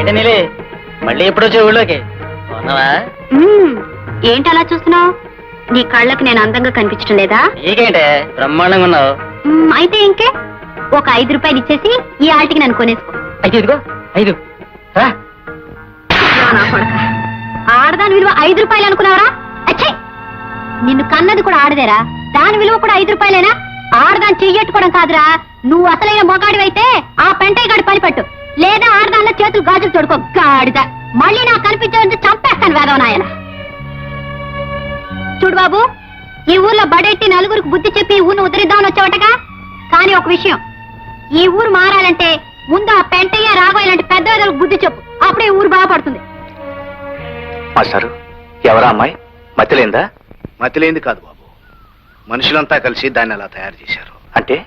ఏంటి నీలే మళ్ళీ ఎప్పుడు వచ్చే ఊళ్ళోకి ఉన్నావా? ఏంటి అలా చూస్తున్నావు? నీ కళ్ళకి నేను అందంగా కనిపించడం లేదా? నీకేంటే బ్రహ్మాండంగా ఉన్నావు. అయితే ఇంకే ఒక 5 రూపాయలు ఇచ్చేసి ఈ ఆల్టికి నన్ను కొనేసుకో. అయితే ఇదిగో 5 రా. నా కొడక, ఆడదాని విలువ 5 రూపాయలు అనుకున్నావరా? అచ్చే, నిన్ను కన్నది కూడా ఆడదేరా, దాని విలువ కూడా 5 రూపాయలేనా? ఆడదాన్ని చెయ్యట్టుకోవడం కాదురా, నువ్వు అసలైన మొగాడివైతే ఆ పెంటయ్య గాడి పని పట్టు, లేదా ఆడదానిలో చేతులు గాజులు తొడుకో. గాడిద మళ్ళీ నాకు కనిపించే చంపేస్తాను వేదవనాయన. చూడు బాబు, ఈ ఊర్లో బడెట్టి నలుగురికి బుద్ధి చెప్పి ఈ ఊరిని ఉద్ధరిద్దామని వచ్చావటగా. కానీ ఒక విషయం, ఈ ఊరు మారాలంటే ముందు ఆ పెంటయ్య రాఘవయ్య లాంటి పెద్ద బుద్ధి చెప్పు, అప్పుడే ఊరు బాగుపడుతుంది. మాస్టారు, ఎవరా అమ్మాయి? మతిలేందా? మతిలేంది కాదు బాబు, మనుషులంతా కలిసి దాన్ని అలా తయారు చేశారు. అంటే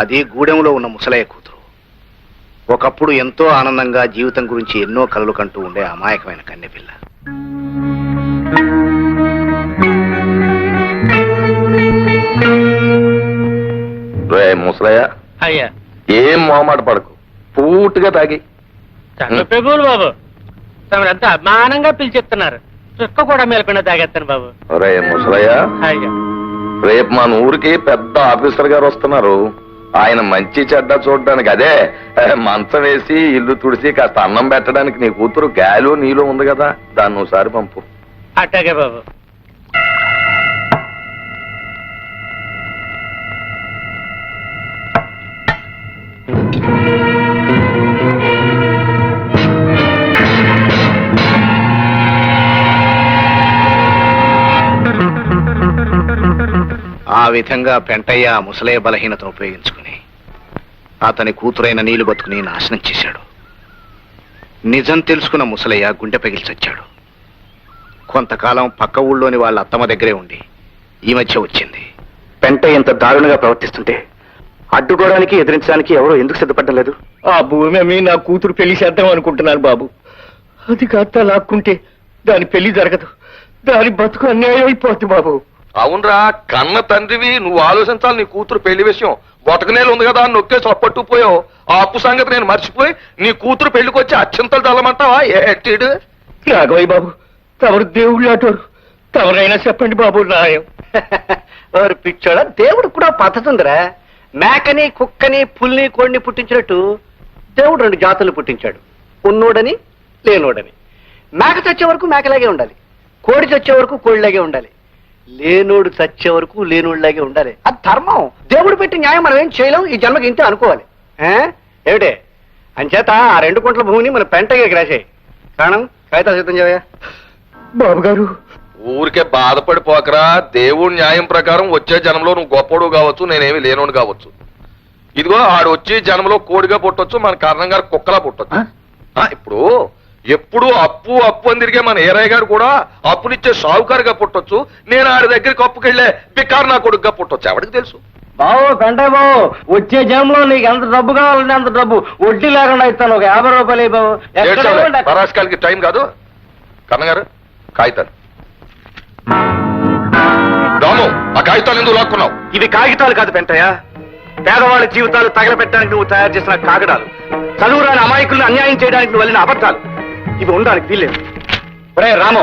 అది గూడెంలో ఉన్న ముసలయ్య కూతురు. ఒకప్పుడు ఎంతో ఆనందంగా జీవితం గురించి ఎన్నో కలలు కంటూ ఉండే అమాయకమైన కన్నెపిల్ల. ముసలయ్య, అయ్యా ఏం మొహమాట పడకు, పూర్తిగా తాగి. ప్రభువులు బాబు, తమరంతా అభిమానంగా పిలిచెప్తున్నారు, చుక్క కూడా మేలకుండా తాగేస్తాను బాబు. రే ముసలయ్య, అయ్యా రేపు మన ఊరికి పెద్ద ఆఫీసర్ గారు వస్తున్నారు. ఆయన మంచి చెడ్డ చూడడానికి, అదే మంచం వేసి ఇల్లు తుడిసి కాస్త అన్నం పెట్టడానికి నీ కూతురు గాలు నీలో ఉంది కదా, దాన్ని ఒకసారి పంపు. అట్టాగే బాబు. ఆ విధంగా పెంటయ్య ముసలయ్య బలహీనతను ఉపయోగించుకుని అతని కూతురైన నీళ్లు బతుకుని నాశనం చేశాడు. నిజం తెలుసుకున్న ముసలయ్య గుండె పగిల్చొచ్చాడు. కొంతకాలం పక్క ఊళ్ళోని వాళ్ళ అత్తమ్మ దగ్గరే ఉండి ఈ మధ్య వచ్చింది. పెంటయ్య ఇంత దారుణంగా ప్రవర్తిస్తుంటే అడ్డుకోవడానికి ఎదిరించడానికి ఎవరో ఎందుకు సిద్ధపడడం లేదు? ఆ భూమి అమ్మి నా కూతురు పెళ్లి చేద్దాం అనుకుంటున్నాను బాబు. అది కాస్త లాక్కుంటే దాని పెళ్లి జరగదు, దాని బతుకు అన్యాయం అయిపోద్ది బాబు. అవునరా, కన్న తండ్రివి, నువ్వు ఆలోచించాలి. నీ కూతురు పెళ్లి విషయం బతకనేలు ఉంది కదా అని నొక్కేసి అప్పట్టుకుపోయావు. ఆ అప్పు సంగతి నేను మర్చిపోయి నీ కూతురు పెళ్లికి వచ్చి అత్యంతలు తల్లమంటావా? ఏటీడు రాఘవయ్య బాబు, తమరు దేవుళ్ళు అటోరు, తమరైనా చెప్పండి బాబు న్యాయం. వారు పిచ్చోడ, దేవుడు కూడా పద్ధతి ఉందిరా. మేకని కుక్కని పుల్ని కోడిని పుట్టించినట్టు దేవుడు 2 జాతులు పుట్టించాడు, ఉన్నోడని లేనోడని. మేక చచ్చే వరకు మేకలాగే ఉండాలి, కోడి చచ్చే వరకు కోడిలాగే ఉండాలి, లేనోడు చచ్చే వరకు లేనోడిలాగే ఉండాలి. అది ధర్మం, దేవుడు పెట్టి న్యాయం మనం ఏం చేయలేం, ఈ జన్మకి ఇంతే అనుకోవాలి. ఏమిటే అంచేత ఆ 2 కుంటల భూమిని మన పెంటగా రాసేయి. కారణం కాగితాలు సిద్ధం చేయవా బాబు గారు. ఊరికే బాధపడిపోకరా. దేవుడి న్యాయం ప్రకారం వచ్చే జనంలో నువ్వు గొప్పడు కావచ్చు, నేనేమి లేనోడు కావచ్చు. ఇదిగో ఆడు వచ్చి జనంలో కోడిగా పుట్టొచ్చు, మన కారణం గారు కుక్కలా పుట్టొచ్చు. ఇప్పుడు ఎప్పుడు అప్పు అప్పు అని తిరిగే మన ఏరయ్య గారు కూడా అప్పునిచ్చే షావుకారుగా పుట్టొచ్చు, నేను ఆడి దగ్గరికి అప్పుకెళ్లే బికారు నా కొడుకుగా పుట్టొచ్చు. ఎవరికి తెలుసు? బాబు పెంటయ్య బాబు, వచ్చే జనంలో నీకు ఎంత డబ్బు కావాలంటే అంత డబ్బు వడ్డీ లేకుండా ఇస్తాను. ఒక 50 రూపాయలు బాబు. పరాస్కాలకి టైం కాదు. కన్నగారు కాగితాలు. రాము, ఆ కాగితాలు ఎందుకు లాక్కున్నావు? ఇవి కాగితాలు కాదు పెంటయ్య, పేదవాళ్ళ జీవితాలు తగలబెట్టడానికి నువ్వు తయారు చేసిన కాగడాలు, చదువురాని అమాయకులను అన్యాయం చేయడానికి నువ్వు వెళ్ళిన అబద్ధాలు. ఇవి ఉండడానికి వీల్లేదు. ఒరే రాము,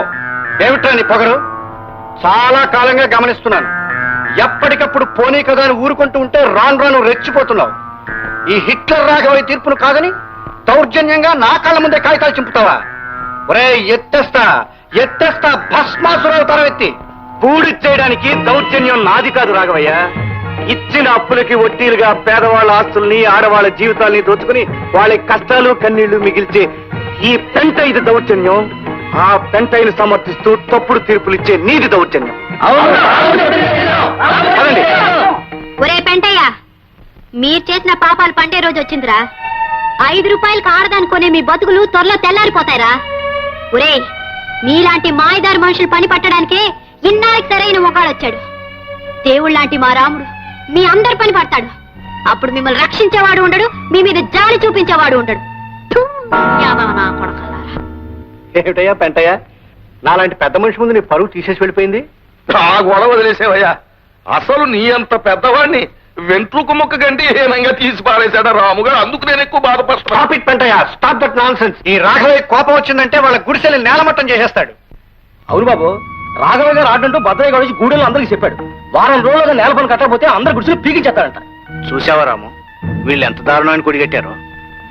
ఏమిట్రా నీ పొగరు? చాలా కాలంగా గమనిస్తున్నాను, ఎప్పటికప్పుడు పోనీ కదా అని ఊరుకుంటూ ఉంటే రాను రాను రెచ్చిపోతున్నావు. ఈ హిట్లర్ రాఘవయ్య తీర్పును కాదని దౌర్జన్యంగా నా కాళ్ళ ముందే కాగితాలు చింపుతావా? ఒరే ఎత్తేస్తా ఎత్తేస్తా, భస్మాసురవుతారం ఎత్తి. బూడిచ్చేయడానికి దౌర్జన్యం నాది కాదు రాఘవయ్య. ఇచ్చిన అప్పులకి వడ్డీలుగా పేదవాళ్ళ ఆస్తుల్ని, ఆడవాళ్ళ జీవితాల్ని దోచుకుని వాళ్ళ కష్టాలు కన్నీళ్లు మిగిల్చే ఈ పెంట ఇది దౌర్జన్యం. ఆ పెంటైని సమర్థిస్తూ తప్పుడు తీర్పులు ఇచ్చే నీది దౌర్జన్యం. ఒరే పెంటయ్య, మీరు చేసిన పాపాలు పండే రోజు వచ్చిందిరా. 5 రూపాయలకు ఆడదాని కొనే మీ బతుకులు త్వరలో తెల్లారిపోతాయిరా. ఒరే, మీలాంటి మాయదారి మనుషులు పని పట్టడానికే ఇన్నాళ్ళకి సరైన మొగాడొచ్చాడు. దేవుళ్లాంటి మా రాముడు మీ అందరి పని పడతాడు. అప్పుడు మిమ్మల్ని రక్షించేవాడు ఉండడు, మీ మీద జాలి చూపించేవాడు ఉండడు. ఏమిటయ్యా పెంటయ్య, నాలాంటి పెద్ద మనిషి ముందు నీ పరువు తీసేసి వెళ్ళిపోయింది. ఆ గొడవ వదిలేసేవయ్యా. అసలు నీ అంత పెద్దవాడిని వెంట్రుక ముక్క కంటే హీనంగా తీసి పారేశాడు రాముగారు. అందుకు నేను ఎక్కువ బాధపడుతున్నా. Stop it Pentayya, stop that nonsense. ఈ రాఘవయ్య కోపం వచ్చిందంటే వాళ్ళ గుడిసెలు నేలమట్టం చేసేస్తాడు. అవును బాబు, రాఘవ గారు ఆడంటూ భద్రయ్య గారు వచ్చి గూడెలో అందరికి చెప్పాడు. వారం రోజులుగా నేల పని కట్టకపోతే అందరు గుడిసెలు పీకించేస్తాడంట. చూసావా రాము, వీళ్ళు ఎంత దారుణమైన గుడి కట్టారు.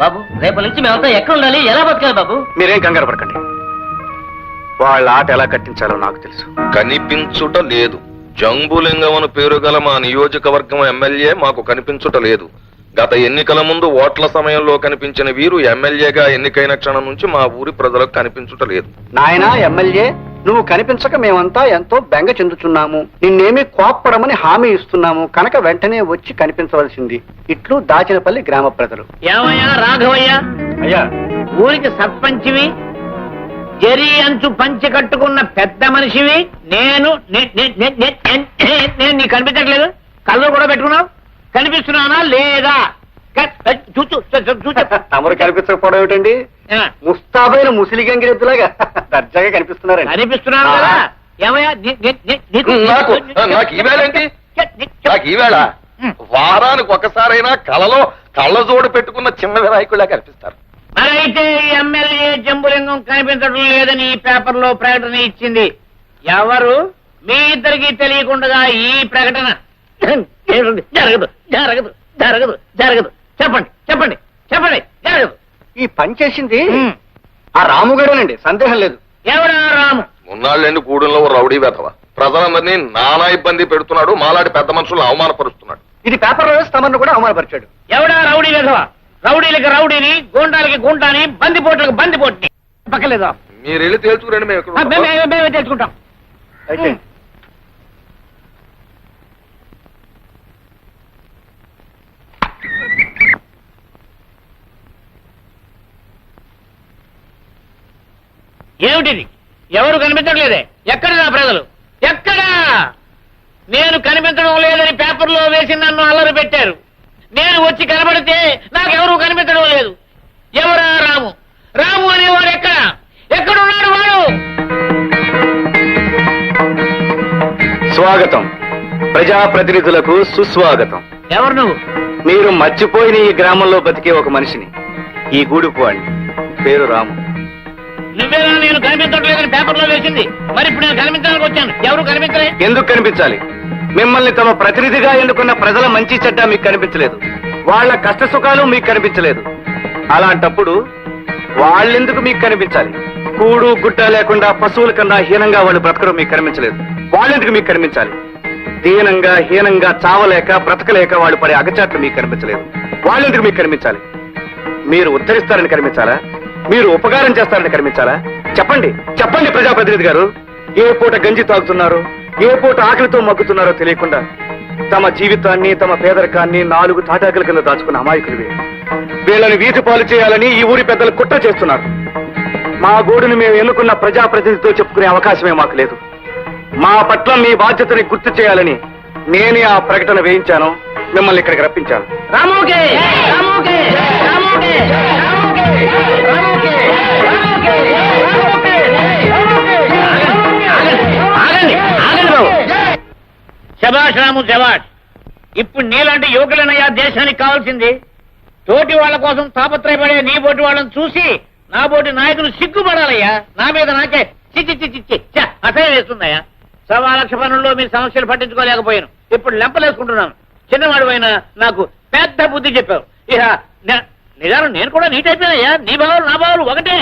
బాబు, రేపటి నుంచి మేమంతా ఎక్కడ ఉండాలి, ఎలా బతకాలి బాబు? మీరేం కంగారు పడకండి, వాళ్ళ ఆట ఎలా కట్టించాలో నాకు తెలుసు. కనిపించుట లేదు. జంబులింగం అని పేరు గల మా నియోజకవర్గం ఎమ్మెల్యే మాకు కనిపించుట లేదు. గత ఎన్నికల ముందు ఓట్ల సమయంలో కనిపించిన వీరు ఎమ్మెల్యేగా ఎన్నికైన క్షణం నుంచి మా ఊరి ప్రజలకు కనిపించుట లేదు. నాయనా ఎమ్మెల్యే, నువ్వు కనిపించక మేమంతా ఎంతో బెంగ చెందుతున్నాము. నిన్నేమీ కోప్పడమని హామీ ఇస్తున్నాము కనుక వెంటనే వచ్చి కనిపించవలసింది. ఇట్లు దాచినపల్లి గ్రామ ప్రజలు. ఏమయ్యా రాఘవయ్య, అయ్యా, ఊరికి సర్పంచివి, జరి అంచు పంచి కట్టుకున్న పెద్ద మనిషివి. నేను నీకు కనిపించట్లేదు? కళ్ళు కూడా పెట్టుకున్నావు, కనిపిస్తున్నానా లేదా? తమరు కనిపించకపోవడం ఏమిటండి? ముస్తాబైన ముసిలి గంగిరెద్దులాగా దర్జాగా కనిపిస్తున్నారండి. కనిపిస్తున్నాను కదా. ఏమయ్యా నాకు ఈవేళేంటి? నాకు ఈవేళ వారానికి ఒకసారైనా కళలో కళ్ళజోడు పెట్టుకున్న చిన్న వినాయకుడిలా కనిపిస్తారు. మరైతే ఈ ఎమ్మెల్యే జంబులింగం కనిపించడం లేదని ఈ పేపర్లో ప్రకటన ఇచ్చింది ఎవరు? మీ ఇద్దరికి తెలియకుండా ఈ ప్రకటన జరగదు జరగదు జరగదు జరగదు. చెప్పండి చెప్పండి చెప్పండి. జరగదు. ఈ పని చేసింది ఆ రాముగారేనండి, సందేహం లేదు. ఎవడా రాము? ఉన్నాళ్ళండి గూడెంలో రౌడీ వెధవ ప్రజలందరినీ నానా ఇబ్బంది పెడుతున్నాడు. మాలాంటి పెద్ద మనుషులను అవమానపరుస్తున్నాడు. ఇది పేపర్లో వేసి తమను కూడా అవమానపరిచాడు. ఎవడా రౌడీ వెధవ? రౌడీలకి రౌడీని, గూండాలకి గుంటాని, బందిపోట్లకి బందిపోట్ని. పక్కలేదా? మీరు వెళ్ళి తేల్చుకురండి. మేము ఎక్కడ ఉంటాం? మేమే తెలుసుకుంటాం. అయితే ఏమిటిది? ఎవరు కనిపించట్లేదే? ఎక్కడ నా ప్రజలు? ఎక్కడా? నేను కనిపించడం లేదని పేపర్లో వేసి నన్ను అల్లరి పెట్టారు. నేను వచ్చి కనబడితే నాకెవరూ కనిపించడం లేదు. ఎవరా రాము? రాము అనేవాడు ఎక్కడ? ఎక్కడున్నాడు వాడు? స్వాగతం. ప్రజాప్రతినిధులకు సుస్వాగతం. ఎవరు నువ్వు? మీరు మర్చిపోయిన ఈ గ్రామంలో బతికే ఒక మనిషిని, ఈ గూడుపు వాడిని. పేరు రాము. నువ్వేనా నేను కనిపించట్లేదని పేపర్లో వేసింది? మరి ఇప్పుడు నేను కనిపించడానికి వచ్చాను. ఎవరు కనిపించలే? ఎందుకు కనిపించాలి? మిమ్మల్ని తమ ప్రతినిధిగా ఎన్నుకున్న ప్రజల మంచి చెడ్డ మీకు కనిపించలేదు. వాళ్ళ కష్ట సుఖాలు మీకు కనిపించలేదు. అలాంటప్పుడు వాళ్ళెందుకు మీకు కనిపించాలి? కూడు గుట్ట లేకుండా పశువుల కన్నా హీనంగా వాళ్ళు బ్రతకడం మీకు కనిపించలేదు. వాళ్ళెందుకు మీకు కనిపించాలి? దీనంగా హీనంగా చావలేక బ్రతకలేక వాళ్ళు పడే అగచాట్లు మీకు కనిపించలేదు. వాళ్ళెందుకు మీకు కనిపించాలి? మీరు ఉద్ధరిస్తారని కనిపించాలా? మీరు ఉపకారం చేస్తారని కనిపించాలా? చెప్పండి చెప్పండి ప్రజాప్రతినిధి గారు. ఏ పూట గంజి తాగుతున్నారో, ఏ పూట ఆకలితో మగ్గుతున్నారో తెలియకుండా తమ జీవితాన్ని, తమ పేదరికాన్ని 4 తాటాకుల కింద దాచుకున్న అమాయకులు వీళ్ళని వీధి పాలు చేయాలని ఈ ఊరి పెద్దలు కుట్ర చేస్తున్నారు. మా గోడును మేము ఎన్నుకున్న ప్రజాప్రతినిధితో చెప్పుకునే అవకాశమే మాకు లేదు. మా పట్ల మీ బాధ్యతని గుర్తు చేయాలని నేనే ఆ ప్రకటన వేయించాను, మిమ్మల్ని ఇక్కడికి రప్పించాను. రాముకే రాముకే రాముకే రాముకే రాముకే రాముకే ఆగండి ఆగండి బాబు. శభాష్ రాము శభాష్. ఇప్పుడు నీలాంటి యువకులనయ్యా దేశానికి కావాల్సింది. తోటి వాళ్ళ కోసం తాపత్రయపడే నీ బోటి వాళ్ళని చూసి నా బోటి నాయకులు సిగ్గుపడాలయ్యా. నా మీద నాకే చిచ్చి చిచ్చి చిచ్చ అసహ్యం వేస్తుందయ్యా. 1,00,000 పనుల్లో మీ సమస్యలు పట్టించుకోలేకపోయాను. ఇప్పుడు లెంపలేసుకుంటున్నాను. చిన్నవాడు అయినా నాకు పెద్ద బుద్ధి చెప్పావు. ఇక నిజాలు నేను కూడా నీట్ అయిపోయినాయ్యా. నీ బావులు నా బావులు ఒకటే.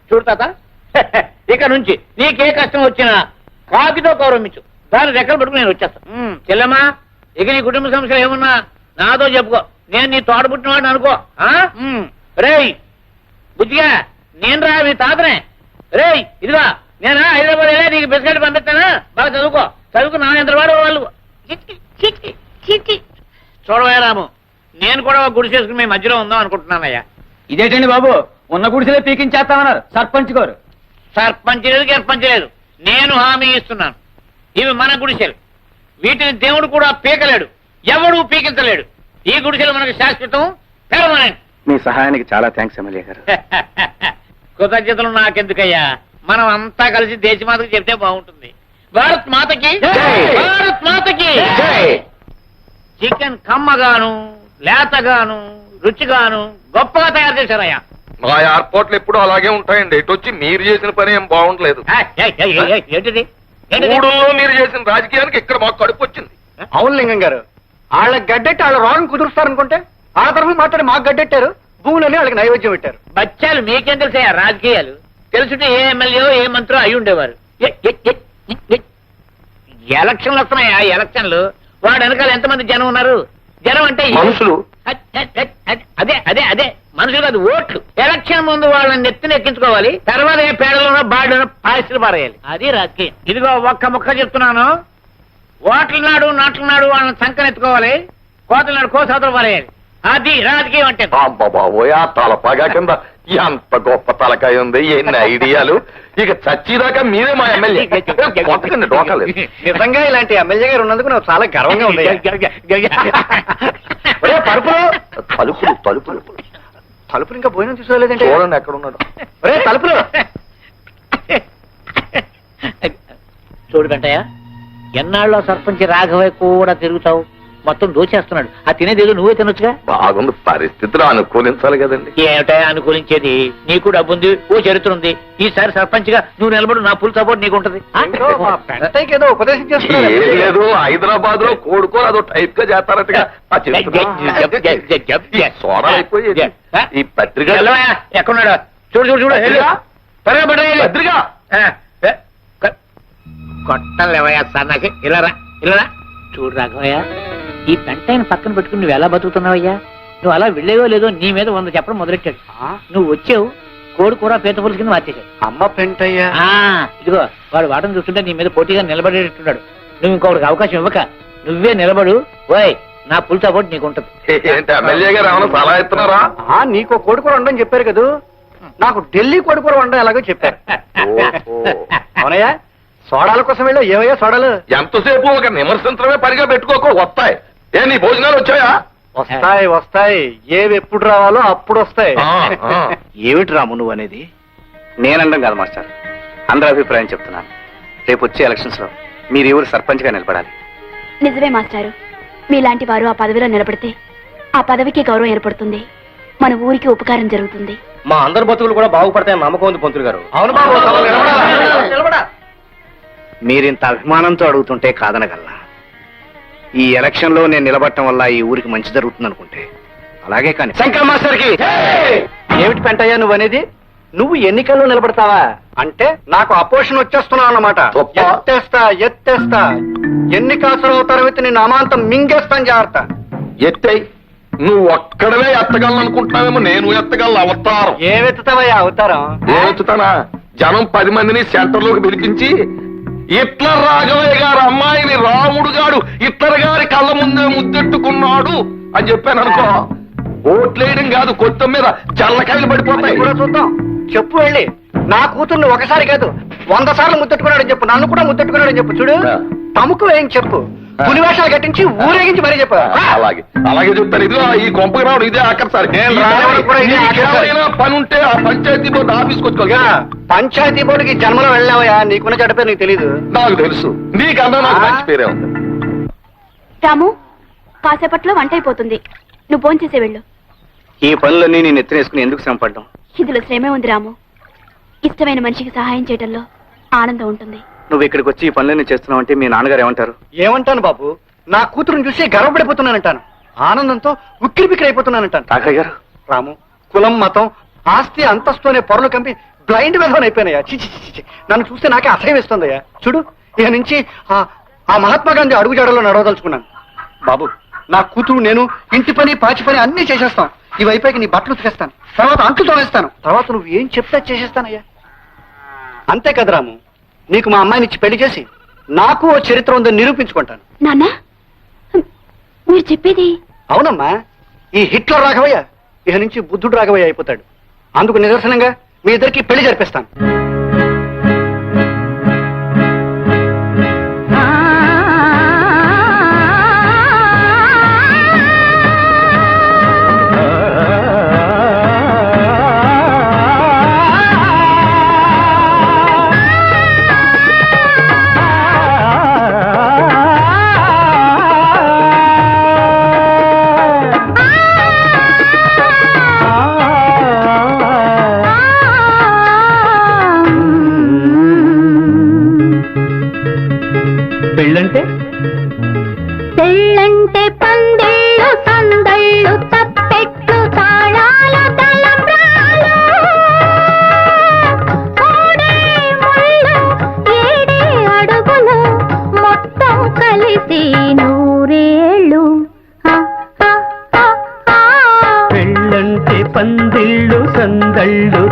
చూడు తాత, ఇక నుంచి నీకే కష్టం వచ్చినా కాకితో గౌరవించు. దాని రెక్కలు పట్టుకుని నేను వచ్చేస్తాను. చెల్లెమ్మా, ఇక నీ కుటుంబ సమస్యలు ఏమున్నా నాతో చెప్పుకో. నేను నీ తోట పుట్టినవాడిని అనుకో. రేయ్ బుద్ధిగా, నేను రా మీ తాతనే. రేయ్ ఇదిగా, నేనా హైదరాబాద్ వెళ్ళే నీకు బిస్కెట్ పంపిస్తానా? బాగా చదువుకో. చదువుకు నా ఎంత వాడు వాళ్ళు. చూడవయ్యా రాము, నేను కూడా ఒక గుడి చేసుకుని మీ మధ్యలో ఉందాం అనుకుంటున్నానయ్యా. ఇదేంటండి బాబు, ఉన్న గుడిసెలే పీకించేస్తామన్నారు సర్పంచ్ గారు. సర్పంచ్ లేదు గర్పంచ్ లేదు, నేను హామీ ఇస్తున్నాను. ఇవి మన గుడిసెలు. వీటిని దేవుడు కూడా పీకలేడు, ఎవడూ పీకించలేడు. ఈ గుడిసెలు మనకు శాశ్వతం, పెర్మనెంట్. మీ సహాయానికి చాలా థ్యాంక్స్ ఎమ్మెల్యే గారు. కృతజ్ఞతలు నాకెందుకయ్యా. మనం అంతా కలిసి దేశమాతకు చెప్తే బాగుంటుంది. భారత్ మాతకి జై. భారత్ మాతకి జై. చికెన్ కమ్మగాను లేతగాను రుచిగాను గొప్పగా తయారు చేశారయ్యా. మా ఎయిర్పోర్ట్లు ఎప్పుడు అలాగే ఉంటాయండి. ఇటు వచ్చి మీరు చేసిన పని ఏం బాగుండలేదు. ఏంటిది ఏంటిది? మూడుల్లో మీరు చేసిన రాజకీయానికి ఇక్కడ మాకు కడుపు వచ్చింది. అవును లింగం గారు, వాళ్ళ గడ్డెట్టి వాళ్ళ రోగం కుదురుస్తారనుకుంటే ఆ తరఫు మాట్లాడి మాకు గడ్డెట్టారు, భూములని వాళ్ళకి నైవేద్యం పెట్టారు. బచ్చాలు మీకేం తెలుసా రాజకీయాలు? తెలుసుంటే ఏ ఎమ్మెల్యే ఏ మంత్రో అయి ఉండేవారు. ఎలక్షన్లు వస్తున్నాయా? ఎలక్షన్లు వాడు వెనకాల ఎంతమంది జనం ఉన్నారు? జనం అంటే మనుషులు. అదే అదే అదే మనుషులు కాదు, ఓట్లు. ఎలక్షన్ ముందు వాళ్ళని నెత్తిని ఎక్కించుకోవాలి, తర్వాత ఏ పేడలోనో బాడలోనో పాయసులు పారేయాలి. అది రాజకీయం. ఇదిగో ఒక్క ముక్క చెప్తున్నాను, ఓట్ల నాడు నాట్ల నాడు వాళ్ళని సంకనెత్తుకోవాలి, కోతల నాడు కోసాతలు పారేయాలి. అది రాజకీయం అంటే. బాబోయ్, ఆ తలపాగా కింద ఎంత గొప్ప తలకాయ ఉంది, ఎన్ని ఐడియాలు. ఇక చచ్చిదాకా మీరే మా ఎమ్మెల్యే. కొట్టకండి, డోకాలేదు. నిజంగా ఇలాంటి ఎమ్మెల్యే గారు ఉన్నందుకు నాకు చాలా గర్వంగా ఉంది. ఒరే, పరుపులు తలుపులు తలుపులు తలుపులు ఇంకా భోజనం తీసుకోలేదంటే. చూడండి ఎక్కడ ఉన్నాడు. ఒరే తలుపులు. చూడు వెంటయ్య, ఎన్నాళ్ళలో సర్పంచ్ రాఘవయ్య కూడా తిరుగుతావు, మొత్తం దోచేస్తున్నాడు. ఆ తినేదేదో నువ్వే తినొచ్చుగా. బాగుంది, పరిస్థితులు అనుకూలించాలి కదండి. ఏమిటా అనుకూలించేది? నీకు డబ్బు ఉంది, ఓ చరిత్ర ఉంది. ఈసారి సర్పంచ్ గా నువ్వు నిలబడు, నా ఫుల్ సపోర్ట్ నీకు ఉంటది. ఏంటో మా పెంటయ్యకి ఏదో ఉపదేశం ఏం చేస్తున్నారు. లేదు, హైదరాబాద్ లో కోడుకోరు అదో టైప్ గా చేస్తారట్టుగా. ఆ చెప్తున్నా. సోడా అయిపోయేది. ఈ పత్రిక వెళ్ళవయ్యా, ఎక్కడున్నాడు? చూడు చూడు చూడు, వెళ్ళు. త్వరగా పట్టురా, వెళ్ళు. పత్రిక కొట్టలేవయ్యా సన్నకి. ఇలారా ఇలారా. చూడు రాఘవయ్య, ఈ పెంటైన పక్కన పెట్టుకుని నువ్వు ఎలా బతుకుతున్నావయ్యా? నువ్వు అలా వెళ్ళేవో లేదో నీ మీద 100 చెప్పడం మొదలెట్టాడు. నువ్వు వచ్చావు, కోడి కూర పీత పులుసు కింద మార్చేశాడు. అమ్మ పెంటయ్య. ఇదిగో వాడు వాటం చూస్తుంటే నీ మీద పోటీగా నిలబడేటట్టున్నాడు. నువ్వు ఇంకొకటికి అవకాశం ఇవ్వక నువ్వే నిలబడు. ఓయ్, నా ఫుల్ సపోర్ట్ నీకు ఉంటది. ఏంటి ఎమ్మెల్యే గారు ఏమైనా సలహా ఇస్తున్నారా? నీకు కోడికూర వండని చెప్పారు కదా, నాకు ఢిల్లీ కోడికూర వండడం ఎలాగో చెప్పారు. అవునయ్యా, సోడాల కోసం వెళ్ళా. ఏవయ్యా సోడాలు? ఎంతసేపు ఒక నిమర్శించడమే పనిగా పెట్టుకోకు, వస్తాయి. ఏ నీ భోజనాలు వచ్చాయా? వస్తాయి వస్తాయి, ఏవి ఎప్పుడు రావాలో అప్పుడు వస్తాయి. ఆ, ఆ. ఏమిటి రాము నువ్వు అనేది? నేనండం కాదు మాస్టర్, అందరి అభిప్రాయం చెప్తున్నాను. రేపు వచ్చే ఎలక్షన్స్ లో మీరు ఎవరు సర్పంచ్ గా నిలబడాలి. నిజమే మాస్టారు, మీలాంటి వారు ఆ పదవిలో నిలబడితే ఆ పదవికి గౌరవం ఏర్పడుతుంది, మన ఊరికి ఉపకారం జరుగుతుంది. మా అందరి బతుకులు కూడా బాగుపడతాయని నమ్మకం ఉంది పంతులు గారు. అవును బాబు, నిలబడా. మీరింత అభిమానంతో అడుగుతుంటే కాదనగలనా? ఈ ఎలక్షన్ లో నేను నిలబడటం వల్ల ఈ ఊరికి మంచి జరుగుతుంది అనుకుంటే అలాగే. కానీ శంకర్ మాస్టర్ కి ఏమిటి పెంటయ్యా నువ్వు అనేది? నువ్వు ఎన్నికల్లో నిలబడతావా అంటే నాకు అపోజిషన్ వచ్చేస్తున్నావు అన్నమాట. గొప్ప. ఎత్తేస్తా ఎన్నికాసులు తర్వాత నేను అమాంతం మింగేస్తాను, జాగ్రత్త. ఎత్తై నువ్వు ఒక్కడవే ఎత్తగలను అనుకుంటున్నావేమో, నేను ఎత్తగలను. అవతారం ఏమెత్తుతావయ్యా అవతారం? ఏమెత్తుతానా? జనం 10 మందిని సెంటర్ లోకి పిలిపించి, హిట్లర్ రాఘవయ్య గారు అమ్మాయిని రాముడు గాడు హిట్లర్ గారి కళ్ళ ముందే ముద్దెట్టుకున్నాడు అని చెప్పాను అనుకో, ఓట్లేయడం కాదు, కొత్త మీద జల్లకాయలు పడిపోతాయి. కూడా చూద్దాం, చెప్పు వెళ్ళి. నా కూతుర్ని ఒకసారి కాదు 100 సార్లు ముద్దెట్టుకున్నాడని చెప్పు, నన్ను కూడా ముద్దెట్టుకున్నాడని చెప్పు. చూడు, తమకు ఏం చెప్పు, పులివేషాలు కట్టించి ఊరేగించి మరీ చెప్పు. అలాగే అలాగే చెప్తారు. ఇదిగో ఈ కొంపకి రావడం ఇదే ఆఖరిసారి. రావడం కూడా ఇదే ఆఖరిసారి. పని ఉంటే ఆ పంచాయతీ బోర్డు ఆఫీస్కి వచ్చుకోగా. పంచాయతీ బోర్డుకి జన్మలో వెళ్ళావయ్యా, నీకున్న చెడ్డ పేరు నీకు తెలీదు. నాకు తెలుసు, నీకన్నా నాకు మంచి పేరే ఉంది. రాము, కాసేపట్లో వంట అయిపోతుంది, నువ్వు భోంచేసే వెళ్ళు. ఈ పనులన్నీ నేను ఎత్తినేసుకుని ఎందుకు శ్రమ పడ్డాం? ఇందులో శ్రమే ఉంది రాము, ఇష్టమైన మనిషికి సహాయం చేయడంలో ఆనందం ఉంటుంది. నువ్వు ఇక్కడికి వచ్చి ఈ పనులన్నీ చేస్తున్నావంటే మీ నాన్నగారు ఏమంటారు? ఏమంటాను బాబు, నా కూతురుని చూసి గర్వపడిపోతున్నానంటాను, ఆనందంతో ఉక్కిరి బిక్కిరి అయిపోతున్నానంటాను. రాఘయ్య గారు, రాము, కులం మతం ఆస్తి అంతస్తు అనే పొరలు కంపి బ్లైండ్ వెధవన్ అయిపోయినాయా. చిచి, నన్ను చూస్తే నాకే అసహ్యం వేస్తుందయ్యా. చూడు, ఇక నుంచి ఆ మహాత్మా గాంధీ అడుగుజాడలో నడవదలుచుకున్నాను. బాబు, నా కూతురు నేను ఇంటి పని పాచి పని అన్ని చేసేస్తాం. ఈ వైపుకి నీ బట్టలు ఉతికేస్తాను, తర్వాత అంట్లు తోవేస్తాను, తర్వాత నువ్వు ఏం చెప్తే చేసేస్తానయ్యా. అంతే కదా రాము, నీకు మా అమ్మాయిని ఇచ్చి పెళ్లి చేసి నాకు ఓ చరిత్ర ఉందని నిరూపించుకుంటాను. నాన్న, మీరు చెప్పేది? అవునమ్మా, ఈ హిట్లర్ రాఘవయ్య ఇక నుంచి బుద్ధుడు రాఘవయ్య అయిపోతాడు. అందుకు నిదర్శనంగా మీ ఇద్దరికి పెళ్లి జరిపిస్తాను.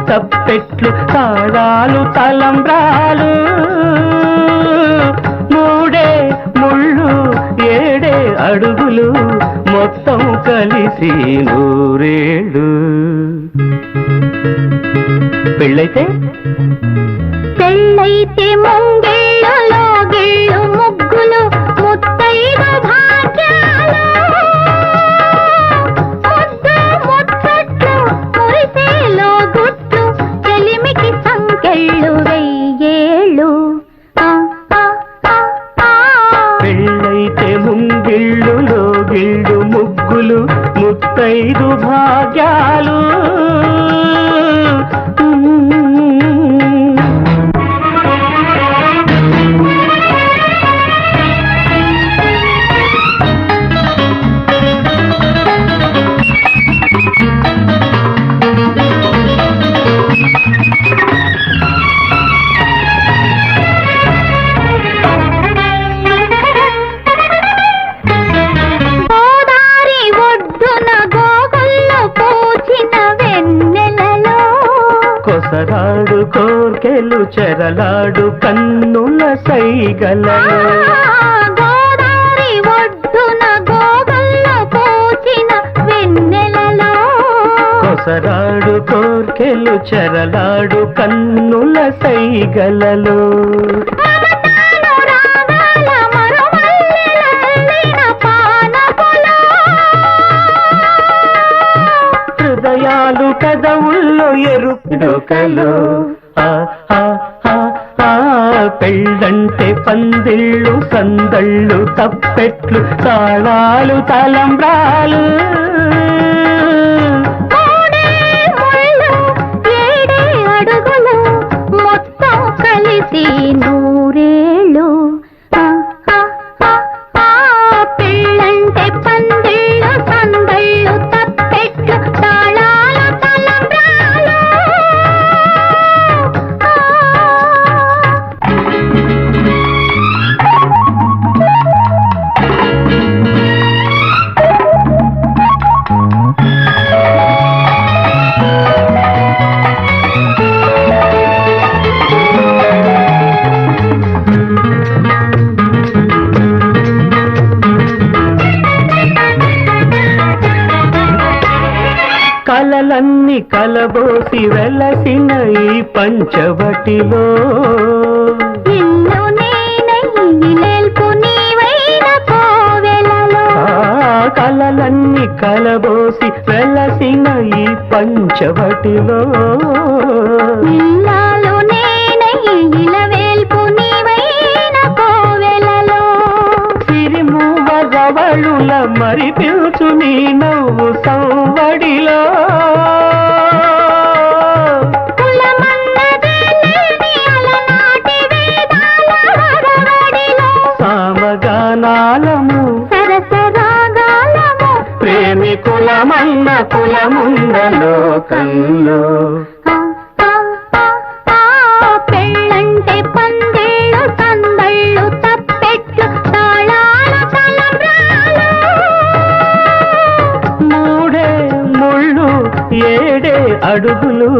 తప్పెట్లు తాళాలు తలంబ్రాలు మూడే ముళ్ళు ఏడే అడుగులు మొత్తం కలిసి నూరేళ్ళు పెళ్ళైతే పెళ్ళైతే ముంగిళ్ళలో గిళ్ళు ముగ్గులు ముత్తైదు భాగ్యాలు ముద్దు ముచ్చట్లు మురిసేలో గుట్లు చెలిమికి సంకెళ్ళు వెయ్యేళ్ళు ఆ, ఆ, ఆ, ఆ. పెళ్ళైతే ముంగిళ్ళులో గిళ్ళు ముగ్గులు ముత్తైదు భాగ్యాలు గోదారి ఒడ్డున గోగుల్లో పూచిన వెన్నెలలో కొసరాడు కోర్కెలు చెరలాడు కన్నుల సైగలలో గోదారి ఒడ్డున గోగుల్లో పూచిన వెన్నెలలో కొసరాడు కోర్కెలు చెరలాడు కన్నుల సైగలలో మమతాను రాగాల మరుమల్లెలల్లిన పానపులో హృదయాలు కదవుల్లో ఎరుపుడొకలో ఆ ఆ ఆ ఆ పెళ్ళంటే పందిళ్ళు సందళ్ళు తప్పెట్లు తాళాలు తలంబ్రాలు మూడే ముళ్ళు ఏడే అడుగులు మొత్తం కలిసి నూరేళ్ళు ఆ, ఆ, ఆ, ఆ. పెళ్ళంటే పందిళ్ళు సందళ్ళు తప్పెట్లు తాళాలు తలంబ్రాలు ఆ. కలలన్నీ కలబోసి వెలసిన ఈ పంచవటిలో ఇల్లు నేనై ఇలెల్పు నీవైన కోవెలలో ఆ కలలన్నీ కలబోసి వెలసిన ఈ పంచవటిలో ఇల్లాలు నేనై ఇలవేల్పు నీవైన కోవెలలో సిరిమూవ రవళుల మరి పిలుచు నీ నవ్వు సౌవడిలో కులమన్నదే లేని అలనాటి వేదాల వరవడిలో సామగానాలము సరసరాగాలము ప్రేమికులమన్న కులముంద లోకంలో ఆ, ఆ, ఆ, ఆ. పెళ్ళంటే పందిళ్ళు సందళ్ళు తప్పెట్లు తాళాల తలంబ్రాలు మూడే ముళ్ళు ఏడే అడుగులు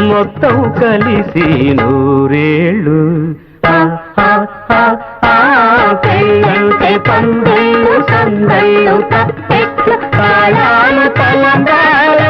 మొత్తం కలిసి నూరేళ్ళు ఆ, ఆ, ఆ, ఆ, పెళ్ళంటే పందిళ్ళు సందళ్ళు తప్పెట్లు తాళాలు తలంబ్రాలు